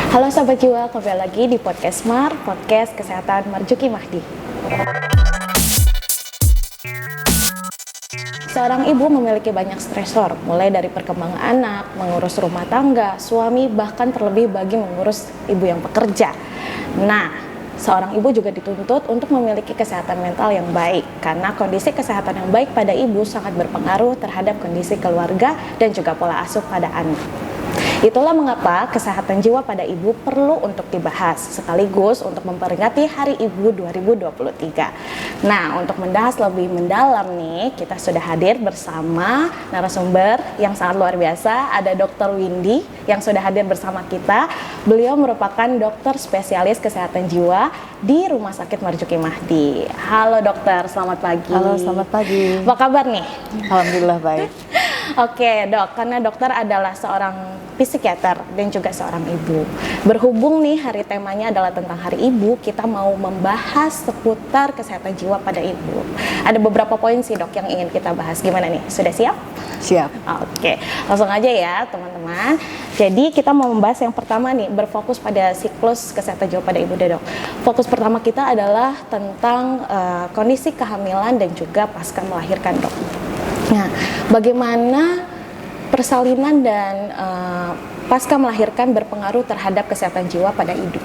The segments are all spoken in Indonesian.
Halo Sobat Jiwa, kembali lagi di Podcast Mar, Podcast Kesehatan Marjuki Mahdi. Seorang ibu memiliki banyak stresor, mulai dari perkembangan anak, mengurus rumah tangga, suami, bahkan terlebih bagi mengurus ibu yang bekerja. Nah, seorang ibu juga dituntut untuk memiliki kesehatan mental yang baik, karena kondisi kesehatan yang baik pada ibu sangat berpengaruh terhadap kondisi keluarga dan juga pola asuh pada anak. Itulah mengapa kesehatan jiwa pada ibu perlu untuk dibahas, sekaligus untuk memperingati Hari Ibu 2023. Nah, untuk membahas lebih mendalam nih, kita sudah hadir bersama narasumber yang sangat luar biasa. Ada Dr. Windy yang sudah hadir bersama kita. Beliau merupakan dokter spesialis kesehatan jiwa di Rumah Sakit Marjuki Mahdi. Halo dokter, selamat pagi. Halo, selamat pagi. Apa kabar nih? Alhamdulillah baik. Oke dok, karena dokter adalah seorang psikiater dan juga seorang ibu. Berhubung nih hari temanya adalah tentang Hari Ibu, kita mau membahas seputar kesehatan jiwa pada ibu. Ada beberapa poin sih dok yang ingin kita bahas. Gimana nih? Sudah siap? Siap. Oke, langsung aja ya teman-teman. Jadi kita mau membahas yang pertama nih, berfokus pada siklus kesehatan jiwa pada ibu deh dok. Fokus pertama kita adalah tentang kondisi kehamilan dan juga pasca melahirkan dok. Nah, bagaimana persalinan dan pasca melahirkan berpengaruh terhadap kesehatan jiwa pada ibu?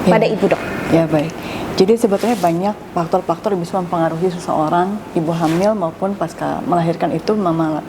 Pada ibu dok. Ya baik. Jadi sebetulnya banyak faktor-faktor yang bisa mempengaruhi seseorang ibu hamil maupun pasca melahirkan itu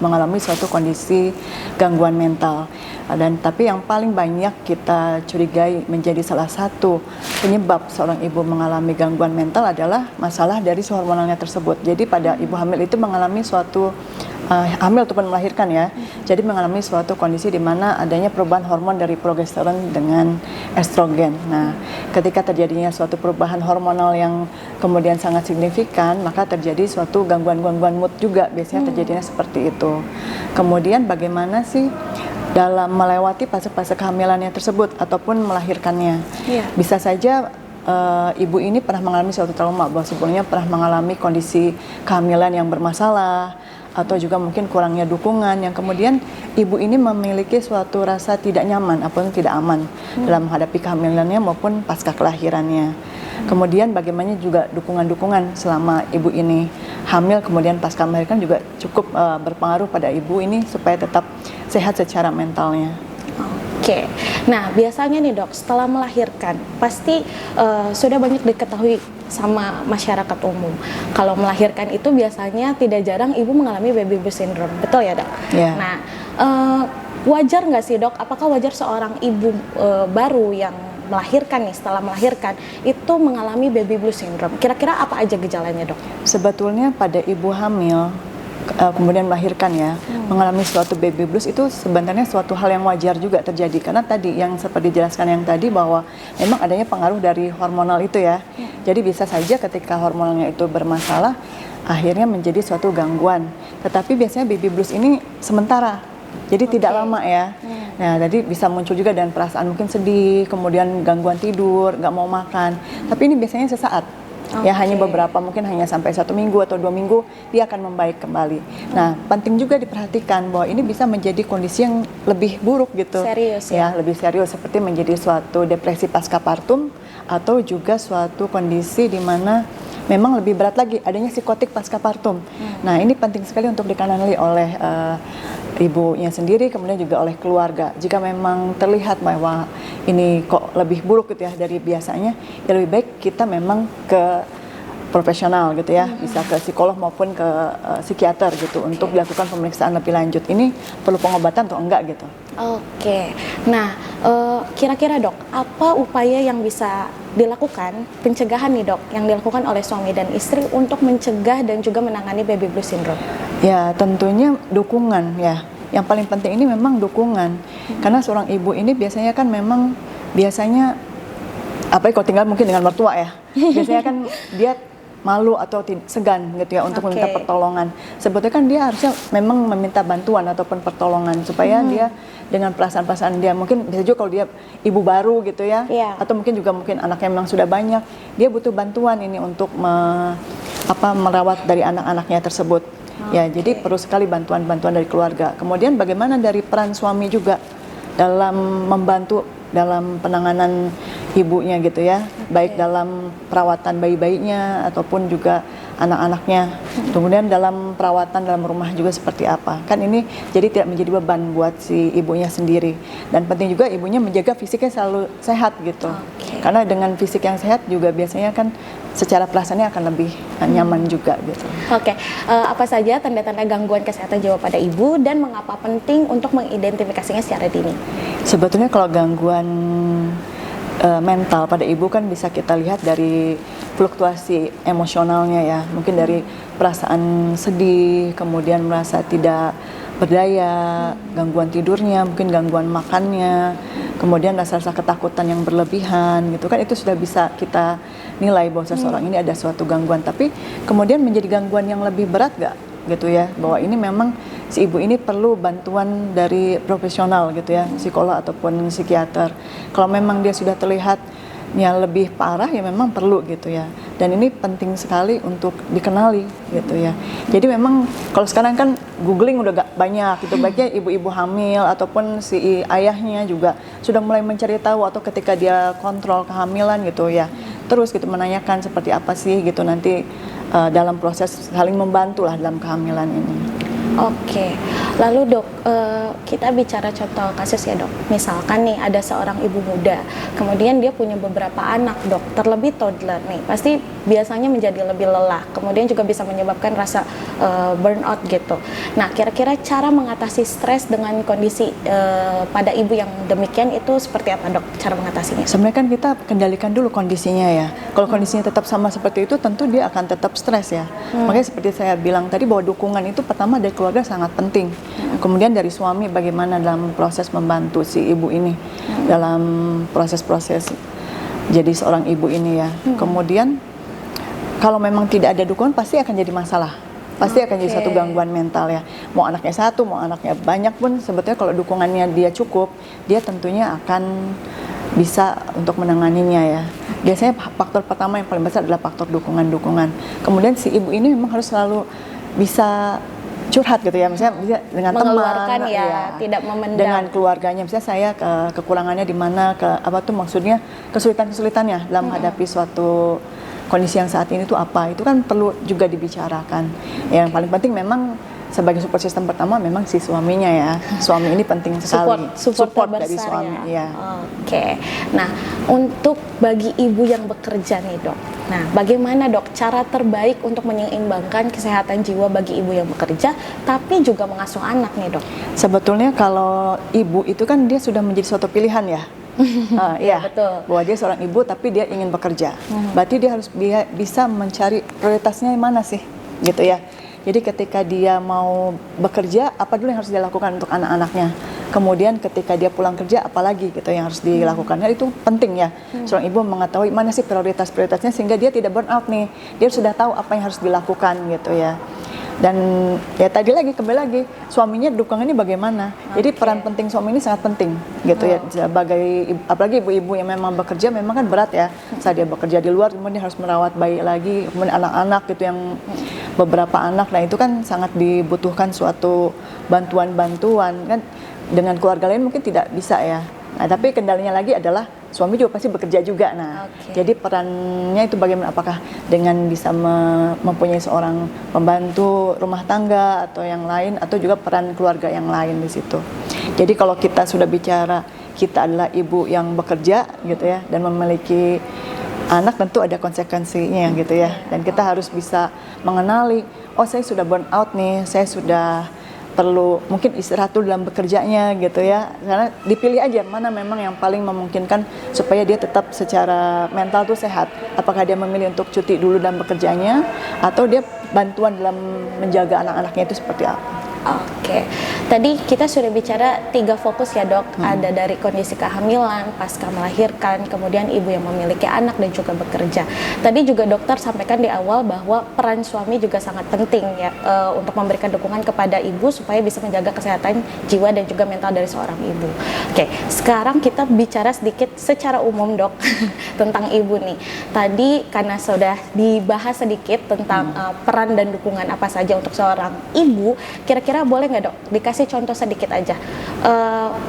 mengalami suatu kondisi gangguan mental. Dan tapi yang paling banyak kita curigai menjadi salah satu penyebab seorang ibu mengalami gangguan mental adalah masalah dari hormonalnya tersebut. Jadi pada ibu hamil itu mengalami suatu hamil ataupun melahirkan ya. Jadi mengalami suatu kondisi di mana adanya perubahan hormon dari progesteron dengan estrogen. Nah, ketika terjadinya suatu perubahan hormonal yang kemudian sangat signifikan, maka terjadi suatu gangguan-gangguan mood juga. Biasanya terjadinya seperti itu. Kemudian bagaimana sih dalam melewati fase-fase kehamilannya tersebut ataupun melahirkannya? Bisa saja ibu ini pernah mengalami suatu trauma, bahwa sebelumnya pernah mengalami kondisi kehamilan yang bermasalah, atau juga mungkin kurangnya dukungan yang kemudian ibu ini memiliki suatu rasa tidak nyaman ataupun tidak aman dalam menghadapi kehamilannya maupun pasca kelahirannya. Kemudian bagaimana juga dukungan-dukungan selama ibu ini hamil kemudian pasca melahirkan juga cukup berpengaruh pada ibu ini supaya tetap sehat secara mentalnya. Oke, nah biasanya nih dok, setelah melahirkan pasti sudah banyak diketahui sama masyarakat umum. Kalau melahirkan itu biasanya tidak jarang ibu mengalami baby blues syndrome, betul ya dok? Yeah. Nah, wajar nggak sih dok? Apakah wajar seorang ibu baru yang melahirkan nih, setelah melahirkan itu mengalami baby blues syndrome? Kira-kira apa aja gejalanya dok? Sebetulnya pada ibu hamil kemudian melahirkan ya, mengalami suatu baby blues itu sebenarnya suatu hal yang wajar juga terjadi karena tadi yang seperti dijelaskan yang tadi bahwa memang adanya pengaruh dari hormonal itu ya. Jadi bisa saja ketika hormonalnya itu bermasalah akhirnya menjadi suatu gangguan. Tetapi biasanya baby blues ini sementara. Jadi tidak lama ya. Nah, jadi bisa muncul juga dengan perasaan mungkin sedih, kemudian gangguan tidur, nggak mau makan. Tapi ini biasanya sesaat. Ya hanya beberapa, mungkin hanya sampai 1 minggu atau 2 minggu dia akan membaik kembali. Nah, penting juga diperhatikan bahwa ini bisa menjadi kondisi yang lebih buruk gitu. Serius ya? Lebih serius seperti menjadi suatu depresi pascapartum atau juga suatu kondisi di mana memang lebih berat lagi adanya psikotik pascapartum. Nah, ini penting sekali untuk dikanali oleh ibunya sendiri, kemudian juga oleh keluarga. Jika memang terlihat bahwa ini kok lebih buruk gitu ya dari biasanya, ya lebih baik kita memang ke profesional gitu ya, bisa ke psikolog maupun ke psikiater gitu untuk dilakukan pemeriksaan lebih lanjut. Ini perlu pengobatan atau enggak gitu. Oke, nah kira-kira dok, apa upaya yang bisa dilakukan, pencegahan nih dok, yang dilakukan oleh suami dan istri untuk mencegah dan juga menangani baby blues syndrome? Ya tentunya dukungan ya, yang paling penting ini memang dukungan, karena seorang ibu ini biasanya kan memang apalagi kalau tinggal mungkin dengan mertua ya, biasanya kan dia malu atau segan gitu ya untuk meminta pertolongan. Sebetulnya kan dia harusnya memang meminta bantuan ataupun pertolongan supaya dia dengan perasaan-perasaan dia, mungkin bisa juga kalau dia ibu baru gitu ya, atau mungkin anaknya memang sudah banyak, dia butuh bantuan ini untuk merawat dari anak-anaknya tersebut. Ya, jadi perlu sekali bantuan-bantuan dari keluarga. Kemudian bagaimana dari peran suami juga dalam membantu dalam penanganan ibunya gitu ya, baik dalam perawatan bayi-bayinya ataupun juga anak-anaknya. Kemudian dalam perawatan dalam rumah juga seperti apa. Kan ini jadi tidak menjadi beban buat si ibunya sendiri. Dan penting juga ibunya menjaga fisiknya selalu sehat gitu. Karena dengan fisik yang sehat juga biasanya kan secara pelaksanaannya akan lebih nyaman juga gitu. Apa saja tanda-tanda gangguan kesehatan jiwa pada ibu dan mengapa penting untuk mengidentifikasinya secara dini? Sebetulnya kalau gangguan mental pada ibu kan bisa kita lihat dari fluktuasi emosionalnya ya, mungkin dari perasaan sedih, kemudian merasa tidak berdaya, gangguan tidurnya, mungkin gangguan makannya, kemudian rasa-rasa ketakutan yang berlebihan gitu kan, itu sudah bisa kita nilai bahwa seseorang ini ada suatu gangguan. Tapi kemudian menjadi gangguan yang lebih berat gak gitu ya, bahwa ini memang si ibu ini perlu bantuan dari profesional gitu ya, psikolog ataupun psikiater. Kalau memang dia sudah terlihatnya lebih parah ya memang perlu gitu ya, dan ini penting sekali untuk dikenali gitu ya. Jadi memang kalau sekarang kan googling udah gak banyak gitu, baiknya ibu-ibu hamil ataupun si ayahnya juga sudah mulai mencari tahu, atau ketika dia kontrol kehamilan gitu ya, terus gitu menanyakan seperti apa sih gitu nanti dalam proses saling membantu lah dalam kehamilan ini. Lalu dok, kita bicara contoh kasus ya dok. Misalkan nih ada seorang ibu muda, kemudian dia punya beberapa anak dok, terlebih toddler nih, pasti biasanya menjadi lebih lelah, kemudian juga bisa menyebabkan rasa burnout gitu. Nah, kira-kira cara mengatasi stres dengan kondisi pada ibu yang demikian itu seperti apa dok, cara mengatasinya? Sebenarnya kan kita kendalikan dulu kondisinya ya. Kalau kondisinya tetap sama seperti itu, tentu dia akan tetap stres ya. Makanya seperti saya bilang tadi bahwa dukungan itu pertama dari keluarga sangat penting. Kemudian dari suami bagaimana dalam proses membantu si ibu ini dalam proses-proses jadi seorang ibu ini ya. Kemudian kalau memang tidak ada dukungan pasti akan jadi masalah. Pasti akan jadi satu gangguan mental ya. Mau anaknya satu, mau anaknya banyak pun sebetulnya kalau dukungannya dia cukup, dia tentunya akan bisa untuk menanganinya ya. Biasanya faktor pertama yang paling besar adalah faktor dukungan. Kemudian si ibu ini memang harus selalu bisa curhat gitu ya, misalnya bisa dengan mengeluarkan teman ya, tidak memendam. Dengan keluarganya, misalnya saya kekurangannya di mana, apa tuh maksudnya kesulitan-kesulitannya dalam menghadapi suatu kondisi yang saat ini tuh apa, itu kan perlu juga dibicarakan. Yang paling penting memang sebagai support system pertama memang si suaminya ya. Suami ini penting sekali. Support dari suami ya. Nah, untuk bagi ibu yang bekerja nih dok, nah bagaimana dok cara terbaik untuk menyeimbangkan kesehatan jiwa bagi ibu yang bekerja tapi juga mengasuh anak nih dok? Sebetulnya kalau ibu itu kan dia sudah menjadi suatu pilihan ya. Ya, betul. Bahwa dia seorang ibu tapi dia ingin bekerja. Berarti dia harus bisa mencari prioritasnya mana sih, gitu ya. Jadi ketika dia mau bekerja, apa dulu yang harus dia lakukan untuk anak-anaknya. Kemudian ketika dia pulang kerja, apa lagi gitu yang harus dilakukan. Nah, itu penting ya. Seorang ibu mengetahui mana sih prioritas-prioritasnya sehingga dia tidak burn out nih. Dia sudah tahu apa yang harus dilakukan gitu ya. Dan ya tadi lagi kembali lagi suaminya dukungannya bagaimana. Jadi peran penting suami ini sangat penting gitu ya, sebagai apalagi ibu-ibu yang memang bekerja memang kan berat ya. Saat dia bekerja di luar kemudian harus merawat bayi lagi, kemudian anak-anak gitu yang beberapa anak, nah itu kan sangat dibutuhkan suatu bantuan-bantuan kan, dengan keluarga lain mungkin tidak bisa ya. Nah, tapi kendalanya lagi adalah suami juga pasti bekerja juga. Nah, jadi perannya itu bagaimana, apakah dengan bisa mempunyai seorang pembantu rumah tangga atau yang lain, atau juga peran keluarga yang lain di situ. Jadi kalau kita sudah bicara kita adalah ibu yang bekerja gitu ya dan memiliki anak, tentu ada konsekuensinya gitu ya. Dan kita harus bisa mengenali, oh saya sudah burn out nih, saya sudah perlu mungkin istirahat dulu dalam bekerjanya gitu ya. Karena dipilih aja mana memang yang paling memungkinkan supaya dia tetap secara mental tuh sehat. Apakah dia memilih untuk cuti dulu dalam bekerjanya atau dia bantuan dalam menjaga anak-anaknya itu seperti apa. Tadi kita sudah bicara 3 fokus ya dok, ada dari kondisi kehamilan, pasca melahirkan, kemudian ibu yang memiliki anak dan juga bekerja. Tadi juga dokter sampaikan di awal bahwa peran suami juga sangat penting ya, untuk memberikan dukungan kepada ibu supaya bisa menjaga kesehatan jiwa dan juga mental dari seorang ibu. Sekarang kita bicara sedikit secara umum dok tentang ibu nih. Tadi karena sudah dibahas sedikit tentang peran dan dukungan apa saja untuk seorang ibu, kira-kira kira-kira boleh nggak dok dikasih contoh sedikit aja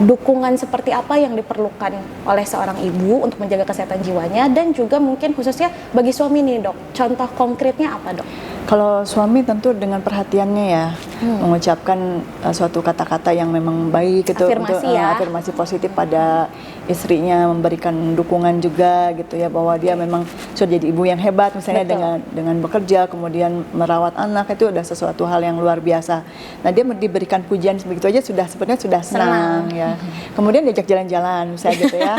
dukungan seperti apa yang diperlukan oleh seorang ibu untuk menjaga kesehatan jiwanya, dan juga mungkin khususnya bagi suami nih dok, contoh konkretnya apa dok? Kalau suami tentu dengan perhatiannya ya, mengucapkan suatu kata-kata yang memang baik gitu, Afirmasi untuk ya. afirmasi positif pada istrinya, memberikan dukungan juga gitu ya, bahwa dia memang sudah jadi ibu yang hebat misalnya. Betul. dengan bekerja kemudian merawat anak, itu udah sesuatu hal yang luar biasa. Nah, dia diberikan pujian begitu aja sebenarnya sudah senang ya. Kemudian diajak jalan-jalan misalnya gitu ya,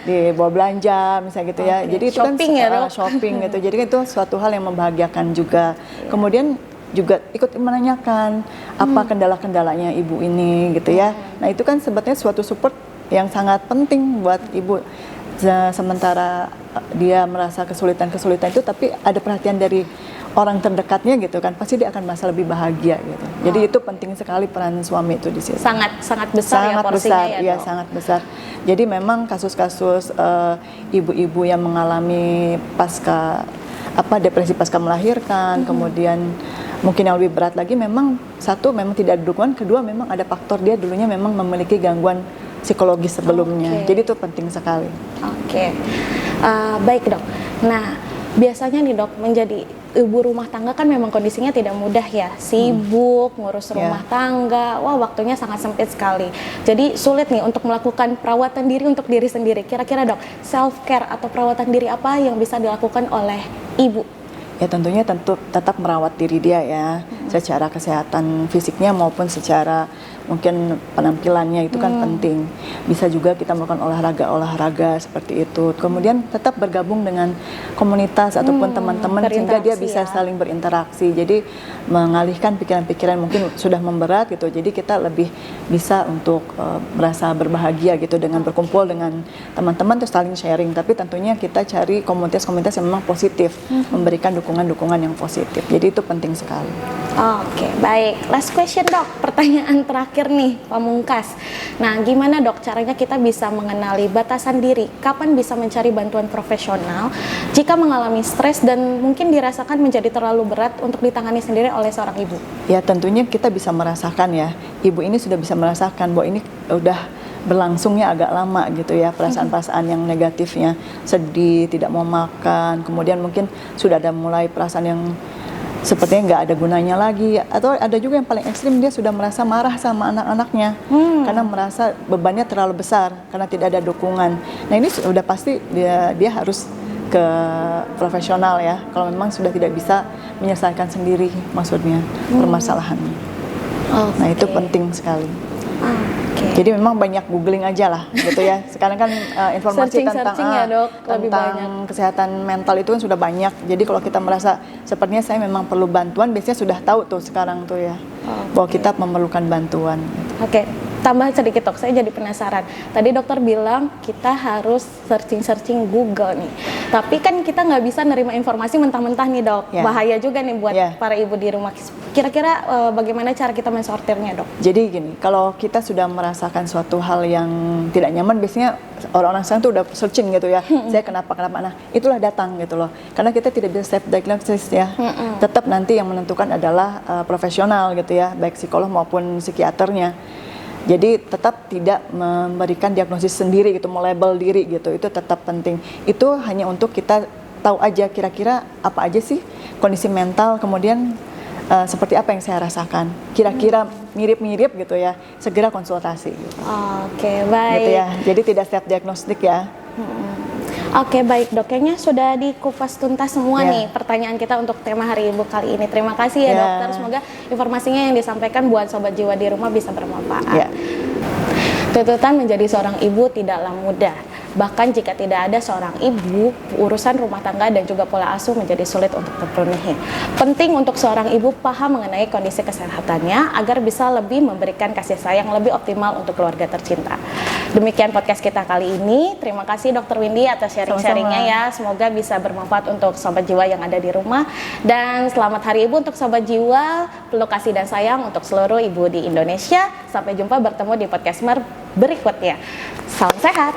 dibawa belanja misalnya gitu ya. Jadi itu Shopping kan ya, Dok? shopping gitu. Jadi itu suatu hal yang membahagiakan juga. Kemudian juga ikut menanyakan apa kendala-kendalanya ibu ini gitu ya. Nah, itu kan sebetulnya suatu support yang sangat penting buat ibu. Sementara dia merasa kesulitan-kesulitan itu, tapi ada perhatian dari orang terdekatnya gitu kan, pasti dia akan merasa lebih bahagia gitu. Jadi itu penting sekali peran suami itu di situ. Sangat besar ya Sangat porsinya besar, ya ya dok? sangat besar. Jadi memang kasus-kasus ibu-ibu yang mengalami depresi pasca melahirkan, kemudian mungkin yang lebih berat lagi, memang satu memang tidak ada dukungan, kedua memang ada faktor dia dulunya memang memiliki gangguan psikologis sebelumnya. Jadi itu penting sekali. Oke. Baik dok. Nah, biasanya nih dok, menjadi ibu rumah tangga kan memang kondisinya tidak mudah ya, sibuk ngurus rumah tangga, wah waktunya sangat sempit sekali. Jadi sulit nih untuk melakukan perawatan diri untuk diri sendiri. Kira-kira dok, self care atau perawatan diri apa yang bisa dilakukan oleh ibu? Ya tentunya tetap merawat diri dia ya, secara kesehatan fisiknya maupun secara mungkin penampilannya itu kan penting. Bisa juga kita melakukan olahraga seperti itu. Kemudian tetap bergabung dengan komunitas ataupun teman-teman sehingga dia bisa saling berinteraksi. Jadi mengalihkan pikiran-pikiran mungkin sudah memberat gitu. Jadi kita lebih bisa untuk merasa berbahagia gitu dengan berkumpul dengan teman-teman, terus saling sharing. Tapi tentunya kita cari komunitas-komunitas yang memang positif, memberikan dukungan-dukungan yang positif. Jadi itu penting sekali. Oke, baik. Last question dok, pertanyaan terakhir nih, pamungkas. Nah, gimana dok caranya kita bisa mengenali batasan diri? Kapan bisa mencari bantuan profesional jika mengalami stres dan mungkin dirasakan menjadi terlalu berat untuk ditangani sendiri oleh seorang ibu? Ya tentunya kita bisa merasakan ya, ibu ini sudah bisa merasakan bahwa ini udah berlangsungnya agak lama gitu ya, perasaan-perasaan yang negatifnya, sedih, tidak mau makan, kemudian mungkin sudah ada mulai perasaan yang sepertinya nggak ada gunanya lagi, atau ada juga yang paling ekstrim, dia sudah merasa marah sama anak-anaknya karena merasa bebannya terlalu besar karena tidak ada dukungan. Nah ini sudah pasti dia harus ke profesional ya, kalau memang sudah tidak bisa menyelesaikan sendiri maksudnya permasalahannya. Nah itu penting sekali. Jadi memang banyak googling aja lah gitu ya. Sekarang kan informasi tentang ya, dok, lebih banyak. Kesehatan mental itu kan sudah banyak. Jadi kalau kita merasa sepertinya saya memang perlu bantuan, biasanya sudah tahu tuh sekarang tuh ya, bahwa kita memerlukan bantuan. Oke, tambah sedikit dok, saya jadi penasaran. Tadi dokter bilang kita harus searching Google nih. Tapi kan kita nggak bisa nerima informasi mentah-mentah nih dok. Bahaya juga nih buat para ibu di rumah. Kira-kira bagaimana cara kita mensortirnya dok? Jadi gini, kalau kita sudah merasakan suatu hal yang tidak nyaman, biasanya orang-orang sekarang tuh udah searching gitu ya. Saya kenapa, nah itulah datang gitu loh. Karena kita tidak bisa self diagnosis ya. Tetap nanti yang menentukan adalah profesional gitu ya, baik psikolog maupun psikiaternya. Jadi tetap tidak memberikan diagnosis sendiri gitu, melabel diri gitu, itu tetap penting. Itu hanya untuk kita tahu aja kira-kira apa aja sih kondisi mental, kemudian seperti apa yang saya rasakan, kira-kira mirip-mirip gitu ya, segera konsultasi gitu. Oke, baik. Gitu ya, jadi tidak self diagnostik ya. Oke, baik dok, kayaknya sudah dikupas tuntas semua nih pertanyaan kita untuk tema hari ibu kali ini. Terima kasih ya dokter, semoga informasinya yang disampaikan buat sobat jiwa di rumah bisa bermanfaat. Tuntutan menjadi seorang ibu tidaklah mudah. Bahkan jika tidak ada seorang ibu, urusan rumah tangga dan juga pola asuh menjadi sulit untuk terpenuhi. Penting untuk seorang ibu paham mengenai kondisi kesehatannya agar bisa lebih memberikan kasih sayang lebih optimal untuk keluarga tercinta. Demikian podcast kita kali ini. Terima kasih Dr. Windy atas sharing-sharingnya ya. Semoga bisa bermanfaat untuk sobat jiwa yang ada di rumah. Dan selamat Hari Ibu untuk sobat jiwa. Peluk kasih dan sayang untuk seluruh ibu di Indonesia. Sampai jumpa bertemu di podcast berikutnya. Salam sehat.